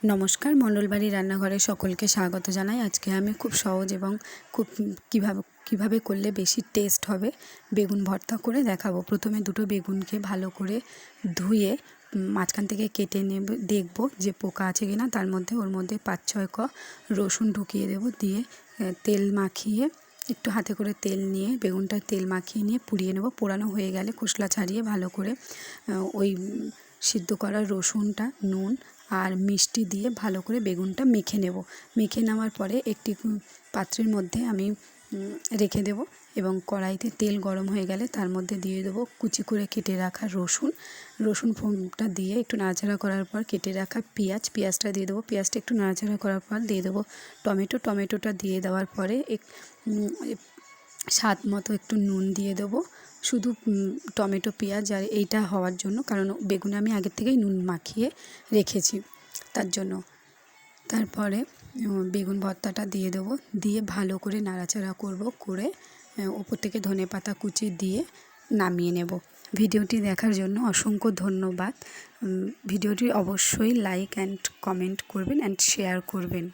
নমস্কার, মণ্ডলবাড়ি রান্নাঘরে সকলকে স্বাগত জানাই। আজকে আমি খুব সহজ এবং খুব কিভাবে করলে বেশি টেস্ট হবে বেগুন ভর্তা করে দেখাবো। প্রথমে দুটো বেগুনকে ভালো করে ধুয়ে মাঝখান থেকে কেটে দেখব যে পোকা আছে কিনা। তার মধ্যে ওর মধ্যে 5-6 ক রসুন ঢুকিয়ে দেব, দিয়ে তেল মাখিয়ে একটু হাতে করে তেল নিয়ে বেগুনটা তেল মাখিয়ে নিয়ে পুড়িয়ে নেব। পোড়ানো হয়ে গেলে খোসলা ছাড়িয়ে ভালো করে ওই সিদ্ধ করা রসুনটা নুন আর মিষ্টি দিয়ে ভালো করে বেগুনটা মেখে নেব। মেখে নেওয়ার পরে একটি পাত্রের মধ্যে আমি রেখে দেব এবং কড়াইতে তেল গরম হয়ে গেলে তার মধ্যে দিয়ে দেবো কুচি করে কেটে রাখা রসুন ফোমটা দিয়ে একটু নাড়াচাড়া করার পর কেটে রাখা পেঁয়াজটা দিয়ে দেবো। পেঁয়াজটা একটু নাড়াচাড়া করার পর দিয়ে দেবো টমেটোটা দিয়ে দেওয়ার পরে স্বাদ মতো একটু নুন দিয়ে দেবো। শুধু টমেটো পেঁয়াজ আর এইটা হওয়ার জন্য, কারণ বেগুনে আমি আগের থেকেই নুন মাখিয়ে রেখেছি তার জন্য। তারপরে বেগুন ভর্তাটা দিয়ে দেবো, দিয়ে ভালো করে নাড়াচাড়া করে ওপর থেকে ধনেপাতা কুচি দিয়ে নামিয়ে নেব। ভিডিওটি দেখার জন্য অসংখ্য ধন্যবাদ। ভিডিওটি অবশ্যই লাইক অ্যান্ড কমেন্ট করবেন অ্যান্ড শেয়ার করবেন।